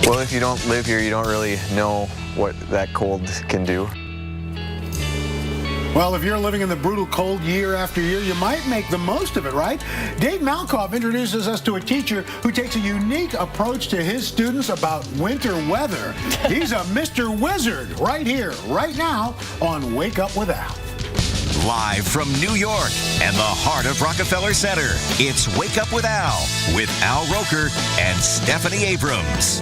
Well, if you don't live here, you don't really know what that cold can do. Well, if you're living in the brutal cold year after year, you might make the most of it, right? Dave Malkoff introduces us to a teacher who takes a unique approach to his students about winter weather. He's a Mr. Wizard right here, right now on Wake Up with Al. Live from New York and the heart of Rockefeller Center, it's Wake Up with Al Roker and Stephanie Abrams.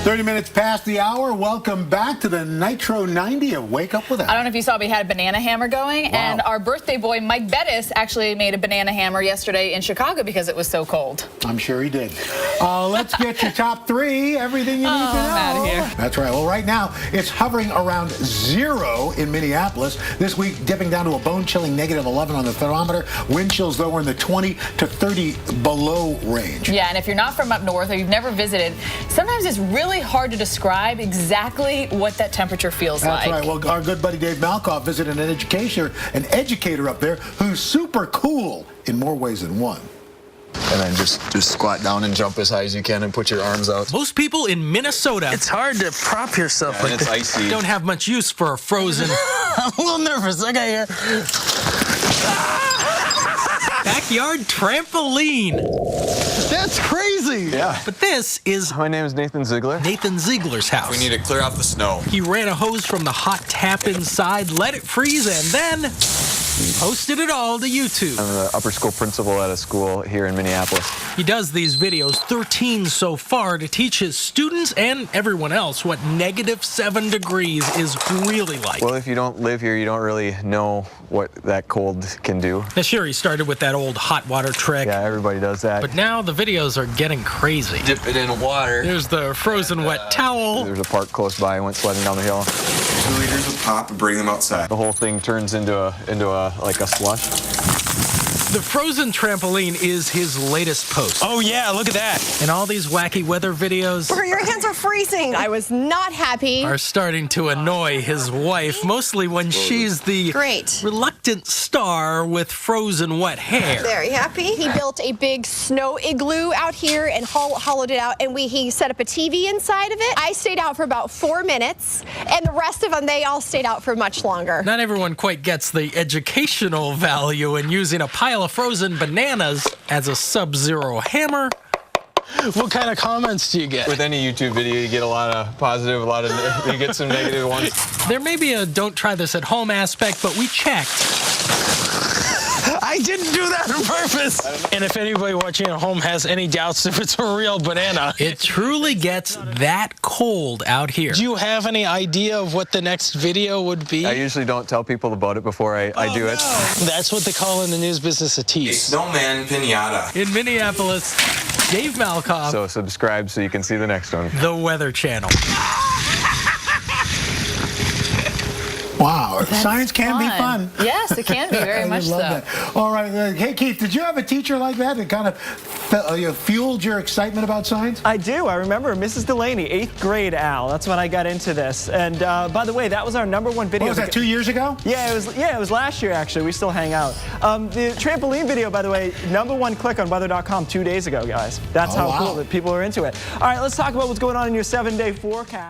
30 minutes past the hour. Welcome back to the Nitro 90 of Wake Up with Al. I don't know if you saw, we had a banana hammer going, Wow. and our birthday boy, Mike Bettis, actually made a banana hammer yesterday in Chicago because it was so cold. I'm sure he did. Let's get your top three, everything you need to know. I'm outta here. That's right. Well, right now, it's hovering around 0 in Minneapolis. This week, dipping down to a bone-chilling -11 on the thermometer. Wind chills, though, are in the 20 to 30 below range. Yeah, and if you're not from up north or you've never visited, sometimes it's really hard to describe exactly what that temperature feels like. That's right. Well, our good buddy Dave Malkoff visited an educator up there who's super cool in more ways than one. And then just squat down and jump as high as you can and put your arms out. Most people in Minnesota, It's hard to prop yourself And like it's that. icy. don't have much use for a frozen I'm a little nervous. I got here. backyard trampoline. That's crazy. Yeah. But this is My name is Nathan Ziegler. Nathan Ziegler's house. We need to clear off the snow. He ran a hose from the hot tap inside, let it freeze, and then posted it all to YouTube. I'm the upper school principal at a school here in Minneapolis. He does these videos, 13 so far, to teach his students and everyone else what -7 degrees is really like. Well, if you don't live here, you don't really know what that cold can do. Now, sure, he started with that old hot water trick, Yeah, everybody does that. but now the videos are getting crazy. Dip it in water. There's the frozen wet towel. There's a park close by. I went sledding down the hill. 2 liters of pop and bring them outside. The whole thing turns into like a slush. The frozen trampoline is his latest post. Oh, yeah, look at that. And all these wacky weather videos Your hands are freezing. I was not happy. are starting to annoy his wife, mostly when she's the Great. reluctant star with frozen wet hair. Very happy. He built a big snow igloo out here and hollowed it out, and he set up a TV inside of it. I stayed out for about 4 minutes, and the rest of them, they all stayed out for much longer. Not everyone quite gets the educational value in using a pile of frozen bananas as a sub-zero hammer. What kind of comments do you get? With any YouTube video, you get a lot of positive, you get some negative ones. There may be a don't try this at home aspect, but we checked. I didn't do that on purpose. And if anybody watching at home has any doubts if it's a real banana, It truly gets that cold out here. do you have any idea of what the next video would be? I usually don't tell people about it before I do it. That's what they call in the news business a tease. Snowman pinata. In Minneapolis, Dave Malkoff, So subscribe so you can see the next one. the Weather Channel. Wow, science can be fun. Yes, it can be, very I much love so. that. All right, hey Keith, did you have a teacher like that kind of fueled your excitement about science? I do. I remember Mrs. Delaney, 8th grade, Al. That's when I got into this. And by the way, that was our #1 video. What was that, 2 years ago? Yeah, it was last year, actually. We still hang out. The trampoline video, by the way, #1 click on weather.com 2 days ago, guys. That's how wow. cool that people are into it. All right, let's talk about what's going on in your 7-day forecast.